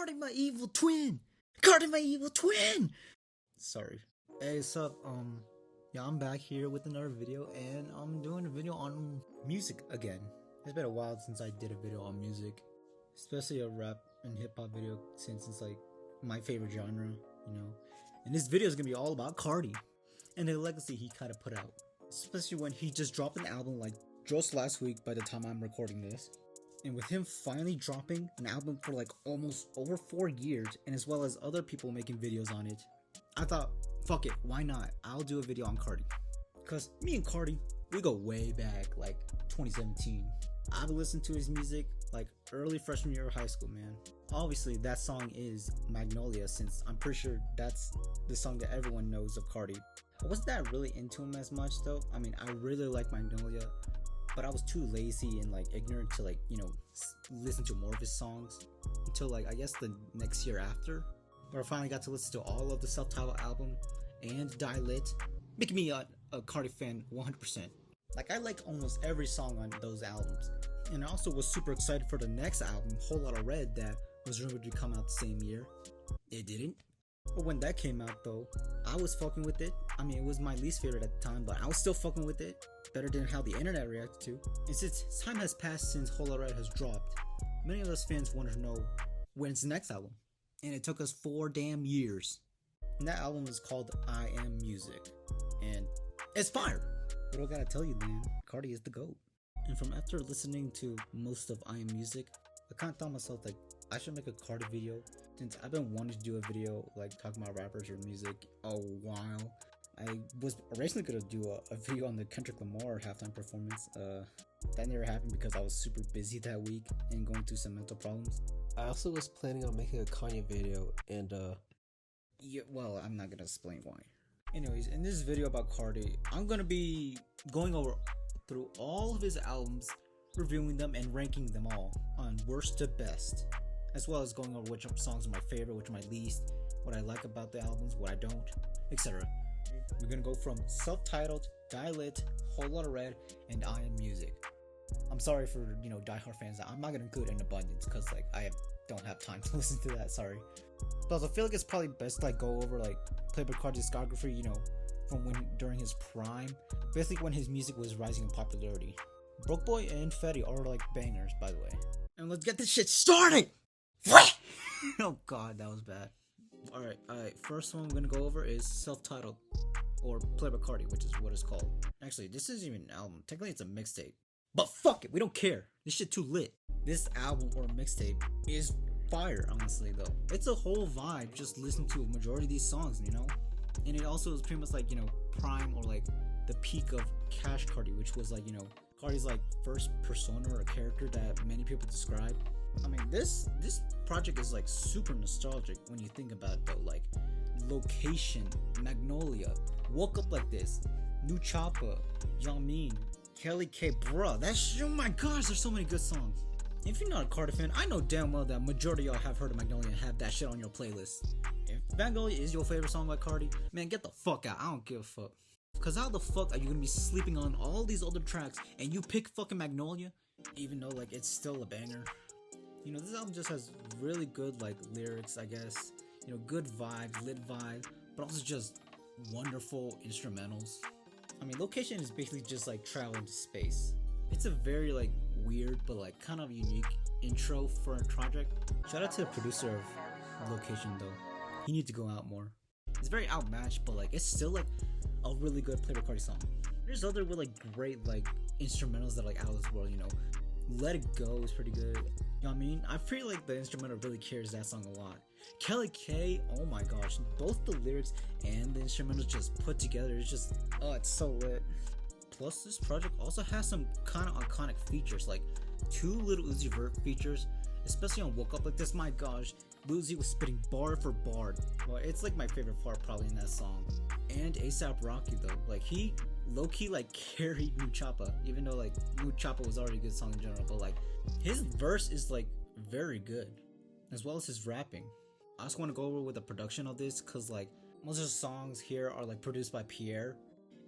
Carti, my evil twin! Carti, my evil twin! Sorry. Hey, what's up? Yeah, I'm back here with another video, and I'm doing a video on music again. It's been a while since I did a video on music, especially a rap and hip-hop video, since it's like my favorite genre, you know. And this video is gonna be all about Carti and the legacy he kind of put out, especially when he just dropped an album like just last week by the time I'm recording this. And with him finally dropping an album for like almost over 4 years, and as well as other people making videos on it, I thought, fuck it, why not? I'll do a video on Carti. Cause me and Carti, we go way back, like 2017. I've listened to his music like early freshman year of high school, man. Obviously that song is Magnolia, since I'm pretty sure that's the song that everyone knows of Carti. I wasn't that really into him as much though. I mean, I really like Magnolia, but I was too lazy and like ignorant to like, you know, listen to more of his songs until like I guess the next year after, where I finally got to listen to all of the self-titled album and Die Lit, making me a Carti fan 100%. Like, I like almost every song on those albums, and I also was super excited for the next album, Whole Lotta Red, that was rumored to come out the same year. It didn't. But when that came out though, I was fucking with it. I mean, it was my least favorite at the time, but I was still fucking with it. Better than how the internet reacted to. And since time has passed since Whole Lotta Red has dropped, many of us fans wanted to know when's the next album. And it took us 4 damn years. And that album is called I Am Music. And it's fire. But I gotta tell you, man, Carti is the GOAT. And from after listening to most of I Am Music, I kinda thought myself like, I should make a Carti video, since I've been wanting to do a video like talking about rappers or music a while. I was originally gonna do a video on the Kendrick Lamar halftime performance. That never happened because I was super busy that week and going through some mental problems. I also was planning on making a Kanye video, and yeah, well, I'm not gonna explain why. Anyways, in this video about Carti, I'm gonna be going over through all of his albums, reviewing them and ranking them all on worst to best, as well as going over which songs are my favorite, which are my least, what I like about the albums, what I don't, etc. We're gonna go from self-titled, Die Lit, Whole Lotta Red, and I Am Music. I'm sorry for, you know, diehard fans. I'm not gonna include an abundance because like I don't have time to listen to that. Sorry. Plus, I feel like it's probably best to like go over like Playboi Carti's discography, you know, from when during his prime, basically when his music was rising in popularity. Broke Boy and Fetty are like bangers, by the way. And let's get this shit started. Oh god, that was bad. Alright, first one I'm gonna go over is self-titled, or Playboi Carti, which is what it's called. Actually, this isn't even an album. Technically, it's a mixtape. But fuck it, we don't care. This shit too lit. This album or mixtape is fire, honestly, though. It's a whole vibe just listening to a majority of these songs, you know? And it also is pretty much like, you know, prime or like the peak of Cash Carti, which was like, you know, Carti's like first persona or character that many people describe. I mean, this project is like super nostalgic when you think about it though. Like, Location, Magnolia, Woke Up Like This, New Choppa, Yamin, Kelly K, bruh, oh my gosh, there's so many good songs. If you're not a Carti fan, I know damn well that majority of y'all have heard of Magnolia and have that shit on your playlist. If Magnolia is your favorite song by Carti, man, get the fuck out. I don't give a fuck. Cause how the fuck are you gonna be sleeping on all these other tracks and you pick fucking Magnolia, even though like it's still a banger? You know, this album just has really good like lyrics, I guess. You know, good vibes, lit vibe, but also just wonderful instrumentals. I mean, Location is basically just like traveling to space. It's a very like weird but like kind of unique intro for a project. Shout out to the producer of Location though. He needs to go out more. It's very outmatched, but like it's still like a really good Playboi Carti song. There's other with like great like instrumentals that are like out of this world, you know. Let It Go is pretty good. You know what I mean? I feel like the instrumental really carries that song a lot. Kelly K, oh my gosh, both the lyrics and the instrumentals just put together, it's just, oh, it's so lit. Plus, this project also has some kind of iconic features, like 2 Lil Uzi Vert features, especially on Woke Up Like This. My gosh, Lil Uzi was spitting bar for bar. Well, it's like my favorite part probably in that song. And A$AP Rocky though, like he low-key like carried New Choppa, even though like New Choppa was already a good song in general, but like his verse is like very good, as well as his rapping. I also want to go over with the production of this, cause like most of the songs here are like produced by Pierre,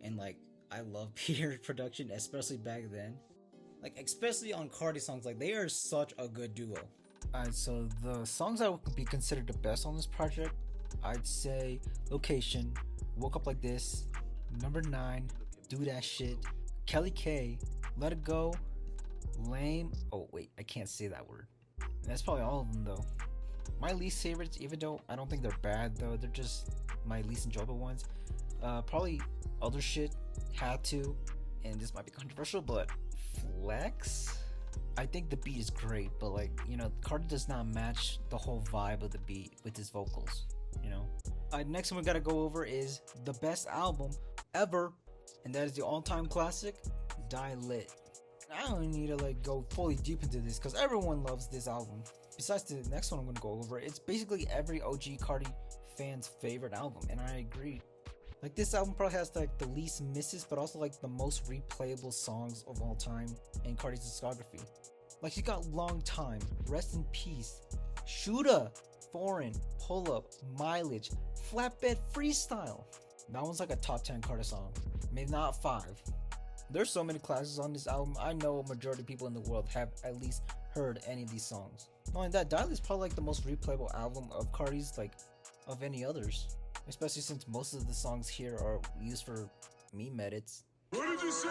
and like I love Pierre's production, especially back then. Like especially on Carti songs, like they are such a good duo. Alright, so the songs that would be considered the best on this project, I'd say Location, Woke Up Like This, Number 9, Do That Shit, Kelly K, Let It Go, Lame. Oh, wait, I can't say that word. And that's probably all of them, though. My least favorites, even though I don't think they're bad, though, they're just my least enjoyable ones. Probably Other Shit, Had To, and this might be controversial, but Flex. I think the beat is great, but like, Carti does not match the whole vibe of the beat with his vocals, next one we gotta go over is the best album ever, and that is the all-time classic, Die Lit. I don't need to like go fully deep into this because everyone loves this album. Besides the next one I'm gonna go over, it's basically every OG Carti fan's favorite album, and I agree. Like, this album probably has like the least misses, but also like the most replayable songs of all time in Carti's discography. Like, you got Long Time, Rest in Peace, Shoota, Foreign, Pull Up, Mileage, Flatbed Freestyle. That one's like a top 10 Carti song, maybe not 5. There's so many classics on this album. I know a majority of people in the world have at least heard any of these songs. Not only that, Die Lit is probably like the most replayable album of Carti's, like, of any others. Especially since most of the songs here are used for meme edits. What did you say?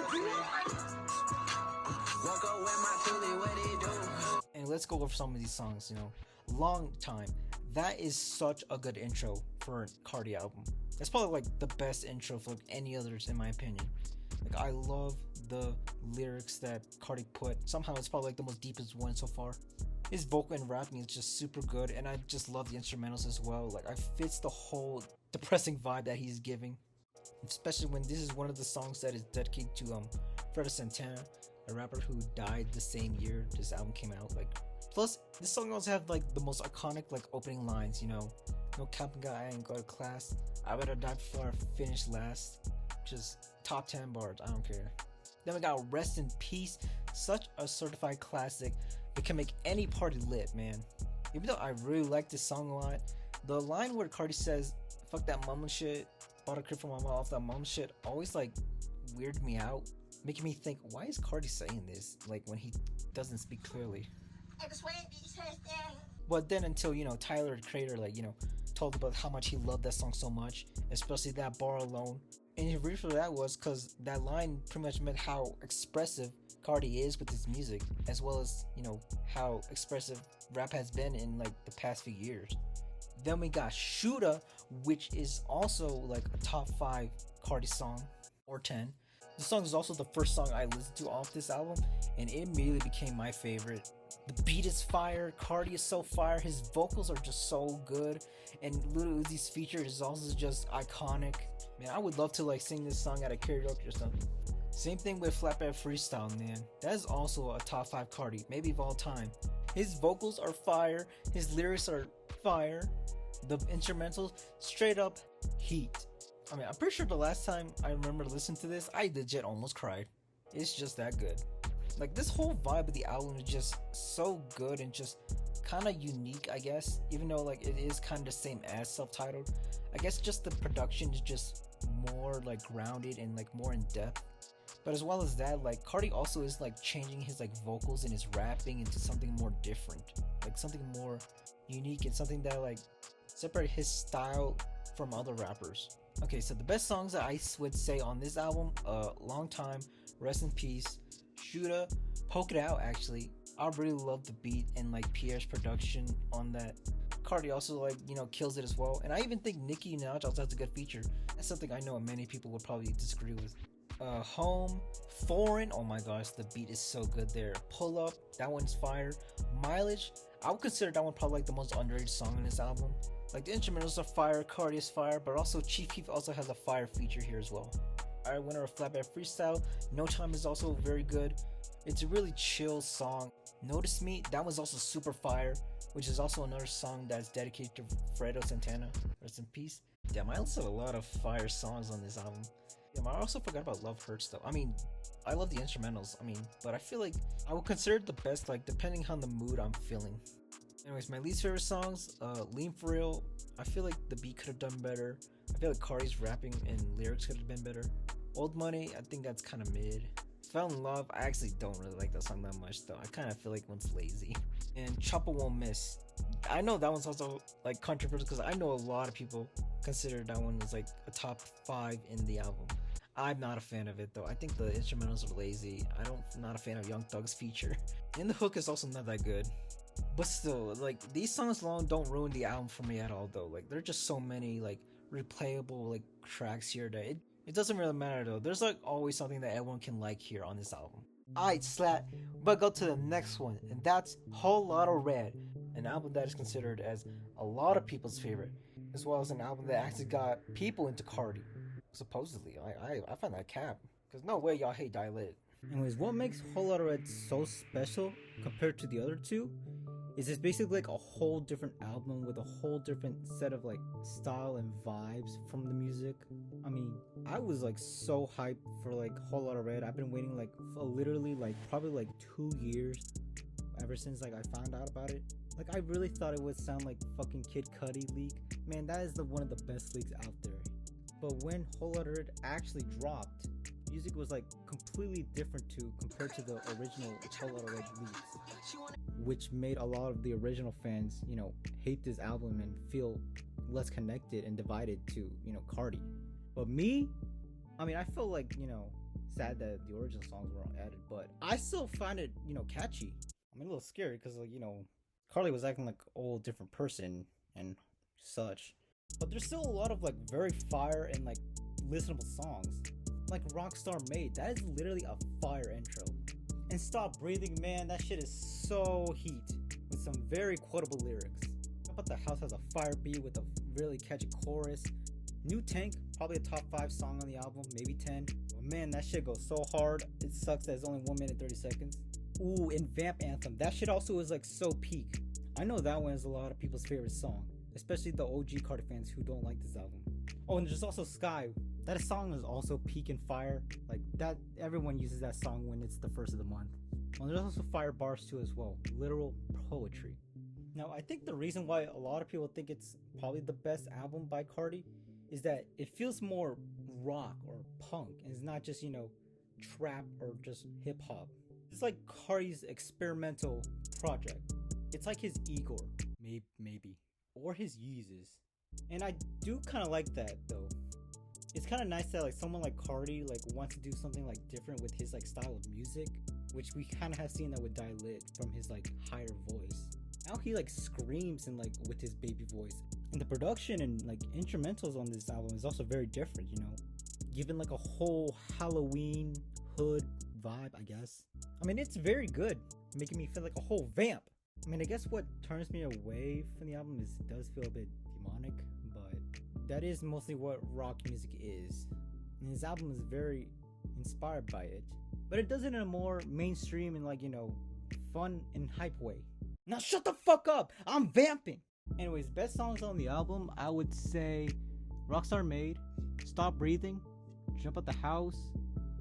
And let's go over some of these songs, Long Time. That is such a good intro for a Carti album. That's probably like the best intro for like any others in my opinion. Like, I love the lyrics that Carti put. Somehow it's probably like the most deepest one so far. His vocal and rapping is just super good, and I just love the instrumentals as well. Like, it fits the whole depressing vibe that he's giving, especially when this is one of the songs that is dedicated to Fredo Santana, a rapper who died the same year this album came out. Like, plus this song also have like the most iconic like opening lines. No camping guy, I ain't go to class. I better die before I finish last. Just top 10 bars. I don't care. Then we got Rest in Peace, such a certified classic. It can make any party lit, man. Even though I really like this song a lot, the line where Carti says, "Fuck that mama shit, bought a crib for my mom off that mama shit," always like weirded me out, making me think, why is Carti saying this? Like, when he doesn't speak clearly. But then until, Tyler, the creator, like, told about how much he loved that song so much, especially that bar alone. And the reason for that was because that line pretty much meant how expressive Carti is with his music, as well as, how expressive rap has been in like the past few years. Then we got Shoota, which is also like a top 5 Carti song, or 10. The song is also the first song I listened to off this album, and it immediately became my favorite. The beat is fire, Carti is so fire, his vocals are just so good, and Lil Uzi's feature is also just iconic. Man, I would love to like sing this song at a karaoke or something. Same thing with Flatbed Freestyle, man. That is also a top 5 Carti, maybe of all time. His vocals are fire, his lyrics are fire, the instrumentals straight up heat. I mean, I'm pretty sure the last time I remember listening to this, I legit almost cried. It's just that good. Like, this whole vibe of the album is just so good and just kind of unique, I guess. Even though like it is kind of the same as self-titled, I guess just the production is just more like grounded and like more in depth. But as well as that, like, Carti also is like changing his like vocals and his rapping into something more different, like something more unique and something that like separate his style from other rappers. Okay, so the best songs that I would say on this album, Long Time, Rest in Peace, Shoota, Poke It Out. Actually, I really love the beat and like Pierre's production on that. Carti also like kills it as well, and I even think Nicki Minaj also has a good feature. That's something I know many people would probably disagree with. Home, Foreign, oh my gosh, the beat is so good there. Pull Up, that one's fire. Mileage, I would consider that one probably like the most underrated song in this album. Like, the instrumentals are fire, Carti is fire, but also Chief Keef also has a fire feature here as well. Alright, winner of Flatbed Freestyle, No Time is also very good. It's a really chill song. Notice Me, that was also super fire, which is also another song that's dedicated to Fredo Santana. Rest in peace. Damn, I also have a lot of fire songs on this album. Damn, I also forgot about Love Hurts though. I mean, I love the instrumentals, but I feel like I would consider it the best, like, depending on the mood I'm feeling. Anyways, my least favorite songs, Lean For Real, I feel like the beat could have done better. I feel like Carti's rapping and lyrics could have been better. Old Money, I think that's kind of mid. Fell in Love, I actually don't really like that song that much though. I kind of feel like one's lazy. And Chopper Won't Miss. I know that one's also like controversial because I know a lot of people consider that one as like a top 5 in the album. I'm not a fan of it though. I think the instrumentals are lazy. Not a fan of Young Thug's feature. And the hook is also not that good. But still, like these songs alone don't ruin the album for me at all though. Like there are just so many like replayable like tracks here that it doesn't really matter though. There's like always something that everyone can like here on this album. Alright, Slat, but go to the next one, and that's Whole Lotta Red, an album that is considered as a lot of people's favorite, as well as an album that actually got people into Carti. Supposedly, I find that cap, because no way y'all hate Dilated. Anyways, what makes Whole Lotta Red so special compared to the other two is it's basically like a whole different album with a whole different set of like style and vibes from the music. I mean, I was like so hyped for like Whole Lotta Red. I've been waiting like for literally like probably like 2 years ever since like I found out about it. Like I really thought it would sound like fucking Kid Cudi leak. Man, that is one of the best leaks out there. But when Whole Lotta Red actually dropped, music was like completely different compared to the original Whole Lotta Red leaks, which made a lot of the original fans, you know, hate this album and feel less connected and divided to, you know, Carti. But me, I mean, I feel like, you know, sad that the original songs weren't added, but I still find it, you know, catchy. I'm a little scared because, like, you know, Carti was acting like a whole different person and such. But there's still a lot of like very fire and like listenable songs. Like Rockstar Made, that is literally a fire intro. And Stop Breathing, man, that shit is so heat with some very quotable lyrics. How about The House has a fire beat with a really catchy chorus? New Tank, probably a top 5 song on the album, maybe 10. But man, that shit goes so hard. It sucks that it's only 1 minute 30 seconds. Ooh, and Vamp Anthem, that shit also is like so peak. I know that one is a lot of people's favorite song, especially the OG Carti fans who don't like this album. Oh, and there's also Sky. That song is also peak and fire. Like that, everyone uses that song when it's the first of the month. And there's also fire bars too as well. Literal poetry. Now, I think the reason why a lot of people think it's probably the best album by Carti is that it feels more rock or punk, and it's not just, you know, trap or just hip hop. It's like Carti's experimental project. It's like his Igor, maybe, or his Yeezus. And I do kind of like that though. It's kind of nice that like someone like Carti like wants to do something like different with his like style of music, which we kind of have seen that with Dilit from his like higher voice. Now he like screams and like with his baby voice. And the production and like instrumentals on this album is also very different, you know, giving like a whole Halloween hood vibe, I guess. I mean, it's very good, making me feel like a whole vamp. I mean, I guess what turns me away from the album is it does feel a bit demonic, but that is mostly what rock music is. And his album is very inspired by it, but it does it in a more mainstream and like, you know, fun and hype way. Now shut the fuck up! I'm vamping! Anyways, best songs on the album, I would say Rockstar Made, Stop Breathing, Jump Out the House,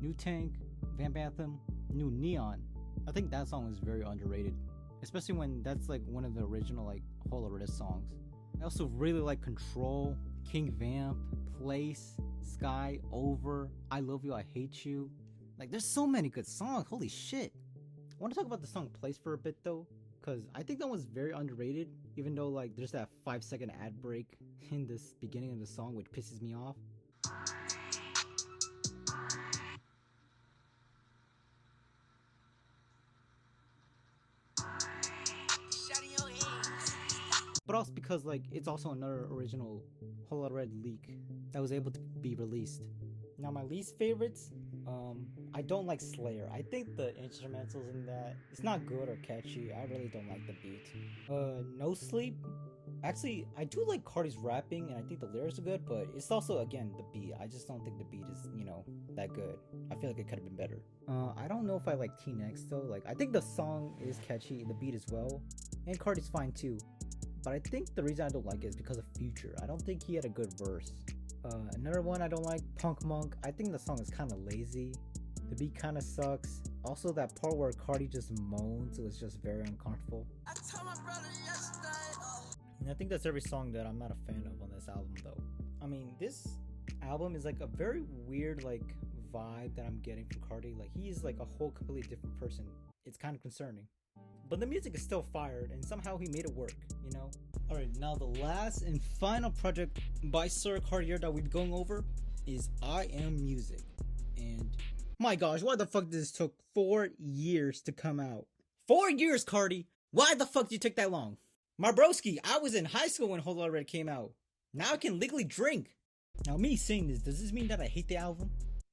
New Tank, Vamp Anthem, New Neon. I think that song is very underrated, especially when that's like one of the original like Whole Lotta Red songs. I also really like Control, King Vamp, Place, Sky, Over, I Love You, I Hate You. Like there's so many good songs, holy shit. I want to talk about the song Place for a bit though, because I think that was very underrated, even though like there's that 5-second ad break in this beginning of the song which pisses me off. But also because like it's also another original Whole Lotta Red leak that was able to be released. Now my least favorites, I don't like Slayer. I think the instrumentals in that, it's not good or catchy. I really don't like the beat. No Sleep. Actually, I do like Carti's rapping and I think the lyrics are good, but it's also, again, the beat. I just don't think the beat is, you know, that good. I feel like it could have been better. I don't know if I like T-Next though. Like, I think the song is catchy, the beat as well, and Carti's fine too. But I think the reason I don't like it is because of Future. I don't think he had a good verse. Another one I don't like, Punk Monk. I think the song is kind of lazy. The beat kind of sucks. Also, that part where Carti just moans was just very uncomfortable. And I think that's every song that I'm not a fan of on this album though. I mean, this album is like a very weird like vibe that I'm getting from Carti. Like, he's like a whole completely different person. It's kind of concerning. But the music is still fired, and somehow he made it work, you know? Alright, now the last and final project by Sir Cartier that we'll be going over is I Am Music. And my gosh, why the fuck did this took 4 years to come out? 4 years, Carti! Why the fuck did you take that long? My broski, I was in high school when Whole Lotta Red came out. Now I can legally drink. Now me saying this, does this mean that I hate the album?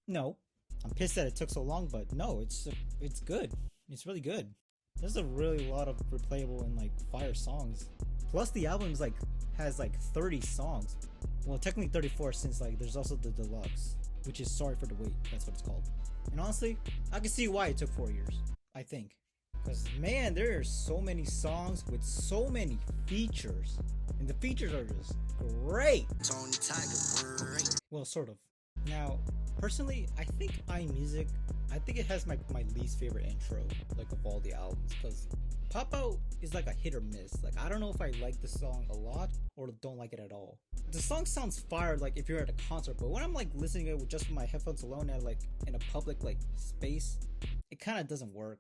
No. I'm pissed that it took so long, but no, it's good. It's really good. There's a really lot of replayable and like fire songs. Plus the album is like has like 30 songs. Well, technically 34 since like there's also the deluxe, which is Sorry for the Wait. That's what it's called. And honestly, I can see why it took 4 years. I think, because man, there are so many songs with so many features, and the features are just great. Tony Tiger, Well, sort of. Now, personally, I think iMusic, I think it has my least favorite intro, like of all the albums, because Pop Out is like a hit or miss. Like, I don't know if I like the song a lot or don't like it at all. The song sounds fire like if you're at a concert, but when I'm like listening to it with just my headphones alone at like in a public like space, it kind of doesn't work.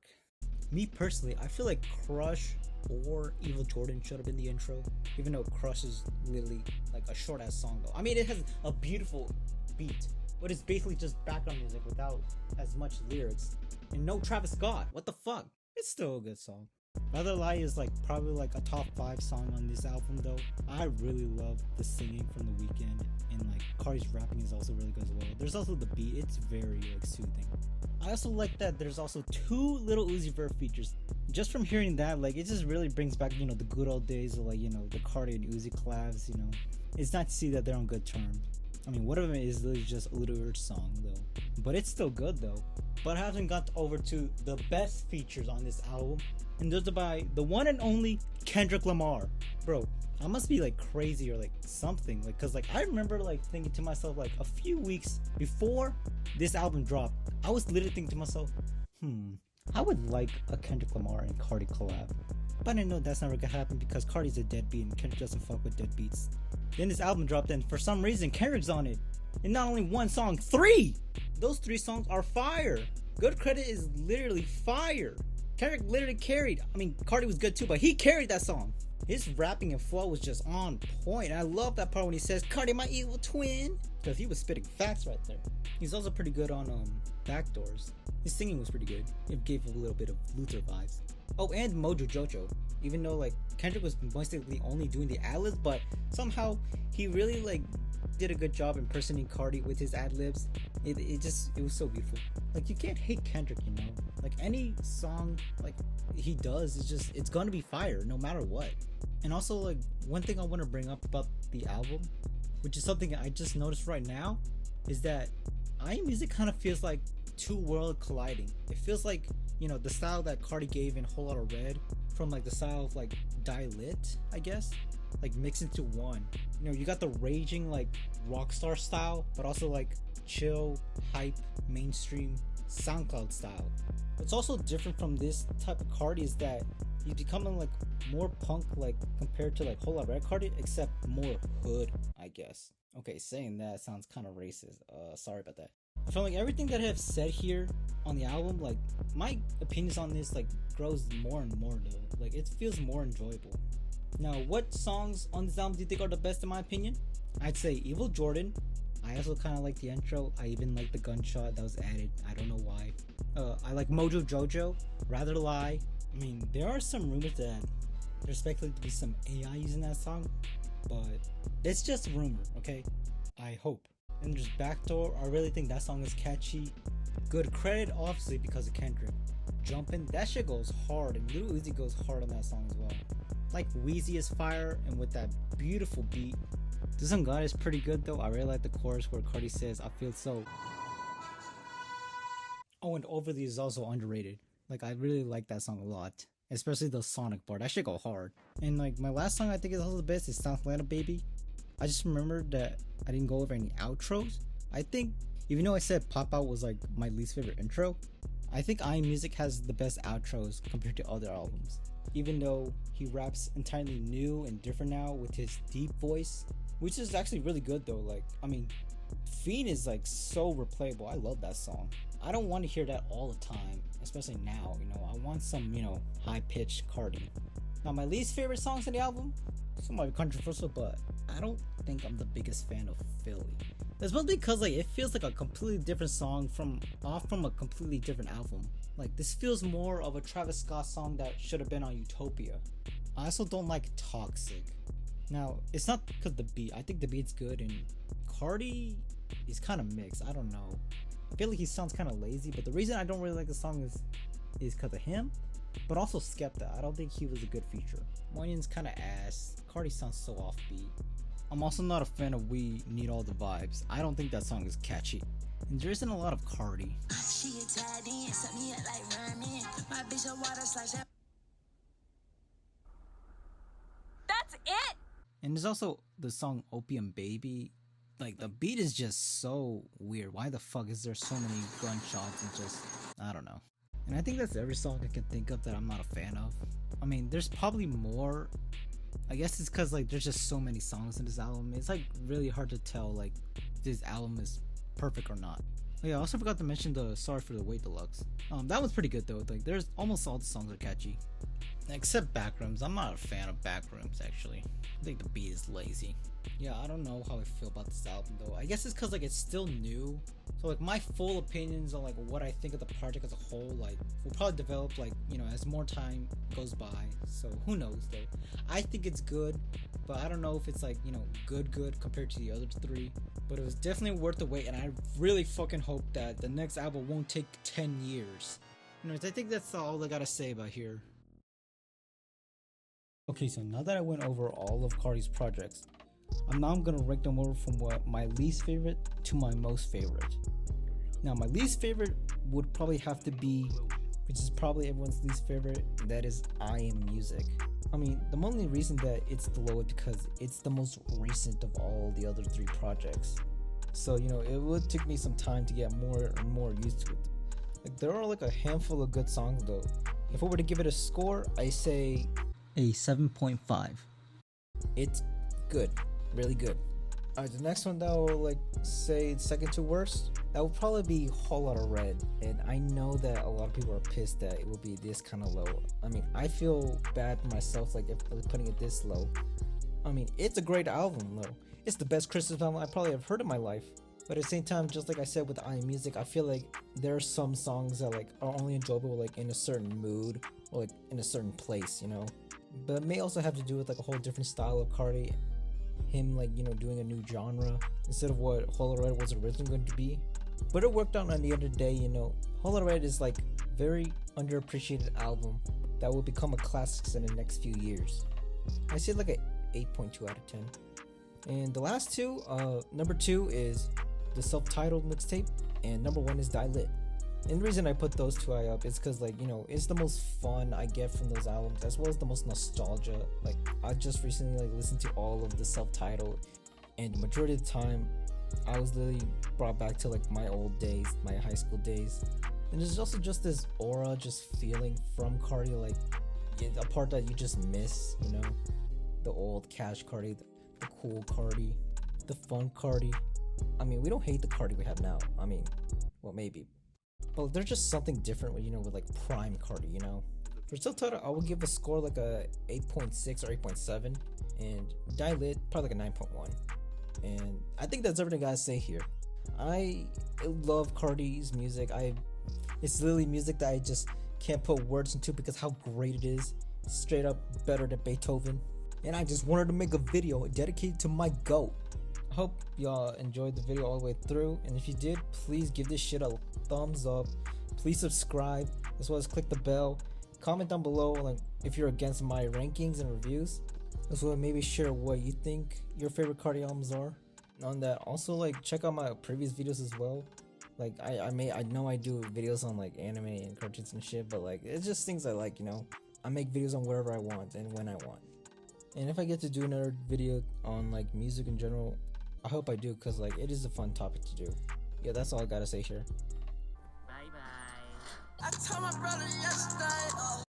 Me personally, I feel like Crush or Evil Jordan should have been the intro, even though Crush is literally like a short ass song though. I mean, it has a beautiful beat, but it's basically just background music without as much lyrics, and no Travis Scott. What the fuck? It's still a good song. Another Lie is like probably like a top 5 song on this album though. I really love the singing from The Weeknd, and like Carti's rapping is also really good as well. There's also the beat, it's very like soothing. I also like that there's also 2 Little Uzi Vert features. Just from hearing that, like it just really brings back, you know, the good old days of like, you know, the Carti and Uzi collabs, you know. It's nice to see that they're on good terms. I mean, one of them is literally just a Little Vert song though, but it's still good though. But I haven't got over to the best features on this album, and those are by the one and only Kendrick Lamar. Bro, I must be like crazy or like something, like, cause like I remember like thinking to myself like a few weeks before this album dropped, I was literally thinking to myself, I would like a Kendrick Lamar and Carti collab. But I know that's never gonna happen because Carti's a deadbeat and Kendrick doesn't fuck with deadbeats. Then this album dropped, and for some reason Kendrick's on it. And not only one song, 3! Those 3 songs are fire. Good Credit is literally fire. Kendrick literally carried. I mean, Carti was good too, but he carried that song. His rapping and flow was just on point. And I love that part when he says, Carti, my evil twin. Because he was spitting facts right there. He's also pretty good on Backdoors. His singing was pretty good. It gave a little bit of Luther vibes. Oh, and Mojo Jojo. Even though like Kendrick was basically only doing the ad-libs, but somehow he really like did a good job impersonating Carti with his ad-libs. It was so beautiful. Like, you can't hate Kendrick, you know. Like, any song like he does is just, it's gonna be fire no matter what. And also, like, one thing I want to bring up about the album, which is something I just noticed right now, is that iMusic kind of feels like 2 worlds colliding. It feels like, you know, the style that Carti gave in Whole Lotta Red from like the style of like Die Lit, I guess, like mixed into one. You know, you got the raging like rockstar style, but also like chill, hype, mainstream SoundCloud style. What's also different from this type of Carti is that he's becoming like more punk, like compared to like Whole Lotta Red Carti, except more hood, I guess. Okay, saying that sounds kind of racist. Sorry about that. From like everything that I have said here on the album, like my opinions on this like grows more and more though. Like, it feels more enjoyable. Now, what songs on this album do you think are the best in my opinion? I'd say Evil Jordan. I also kind of like the intro. I even like the gunshot that was added. I don't know why. I like Mojo Jojo, Rather Lie. I mean, there are some rumors that there's speculated to be some AI using that song, but it's just rumor, okay? I hope. And there's Backdoor. I really think that song is catchy. Good Credit, obviously, because of Kendrick. Jumpin', that shit goes hard, and Lil Uzi goes hard on that song as well. Like, Wheezy is fire, and with that beautiful beat. This song God is pretty good though. I really like the chorus where Carti says, I feel so. Oh, and Overly is also underrated. Like, I really like that song a lot, especially the Sonic part. That shit go hard. And like, my last song I think is also the best is South Atlanta Baby. I just remembered that I didn't go over any outros. I think, even though I said Pop Out was like my least favorite intro, I think iMusic has the best outros compared to other albums. Even though he raps entirely new and different now with his deep voice, which is actually really good though. Like, I mean, Fiend is like so replayable. I love that song. I don't want to hear that all the time, especially now. You know, I want some, you know, high pitched Carti. Now, my least favorite songs in the album, this might be controversial, but I don't think I'm the biggest fan of Philly. That's mostly because like it feels like a completely different song from a completely different album. Like this feels more of a Travis Scott song that should have been on Utopia. I also don't like Toxic. Now, it's not because the beat. I think the beat's good, and Carti is kind of mixed. I don't know. I feel like he sounds kind of lazy, but the reason I don't really like the song is because of him, but also Skepta. I don't think he was a good feature. Moyen's kind of ass. Carti sounds so offbeat. I'm also not a fan of We Need All the Vibes. I don't think that song is catchy. And there isn't a lot of Carti. That's it! And there's also the song Opium Baby. Like the beat is just so weird. Why the fuck is there so many gunshots and just, I don't know. And I think that's every song I can think of that I'm not a fan of. I mean, there's probably more. I guess it's because like there's just so many songs in this album. It's like really hard to tell like this album is perfect or not. Oh, yeah, I also forgot to mention the Sorry for the Wait Deluxe. That one's pretty good though. Like there's almost all the songs are catchy. Except Backrooms. I'm not a fan of Backrooms actually. I think the beat is lazy. Yeah, I don't know how I feel about this album though. I guess it's because like it's still new. So like my full opinions on like what I think of the project as a whole like will probably develop like, you know, as more time goes by. So who knows though. I think it's good, but I don't know if it's like, you know, good compared to the other three. But it was definitely worth the wait, and I really fucking hope that the next album won't take 10 years. Anyways, I think that's all I gotta say about here. Okay, so now that I went over all of Carti's projects, I'm gonna rank them over from what my least favorite to my most favorite. Now, my least favorite would probably have to be, which is probably everyone's least favorite, and that is I Am Music. I mean, the only reason that it's the lowest because it's the most recent of all the other three projects. So, you know, it would take me some time to get more and more used to it. Like, there are like a handful of good songs though. If I were to give it a score, I say a 7.5. It's good, really good. Alright, the next one that I would like say second to worst, that would probably be Whole Lotta Red. And I know that a lot of people are pissed that it will be this kind of low. I mean, I feel bad for myself like if putting it this low. I mean, it's a great album though. It's the best Christmas album I probably have heard in my life. But at the same time, just like I said with I Am Music, I feel like there are some songs that like are only enjoyable like in a certain mood or like in a certain place, you know. But it may also have to do with like a whole different style of Carti. Him like, you know, doing a new genre instead of what Whole Lotta Red was originally going to be. But it worked out on the end of the day, you know. Whole Lotta Red is like very underappreciated album that will become a classic in the next few years. I say like a 8.2 out of 10. And the last two, number 2 is the self-titled mixtape, and number 1 is Die Lit. And the reason I put those two up is because, like, you know, it's the most fun I get from those albums, as well as the most nostalgia. Like, I just recently like listened to all of the self-titled, and the majority of the time I was literally brought back to like my old days, my high school days. And there's also just this aura, just feeling from Carti, like a part that you just miss, you know, the old Cash Carti, the cool Carti, the fun Carti. I mean, we don't hate the Carti we have now. I mean, well, maybe. But there's just something different, you know, with like prime Carti, you know. For self-titled, I would give a score like a 8.6 or 8.7, and Die Lit probably like a 9.1. And I think that's everything I gotta say here. I love Carti's music. It's literally music that I just can't put words into because how great it is. Straight up better than Beethoven. And I just wanted to make a video dedicated to my GOAT. I hope y'all enjoyed the video all the way through, and if you did, please give this shit a thumbs up. Please subscribe, as well as click the bell. Comment down below like if you're against my rankings and reviews, as well as maybe share what you think your favorite Carti albums are. On that, also like check out my previous videos as well. Like I know I do videos on like anime and cartoons and shit, but like it's just things I like, you know. I make videos on wherever I want and when I want. And if I get to do another video on like music in general, I hope I do, because like it is a fun topic to do. Yeah, that's all I gotta say here. Bye bye. I told my brother yesterday.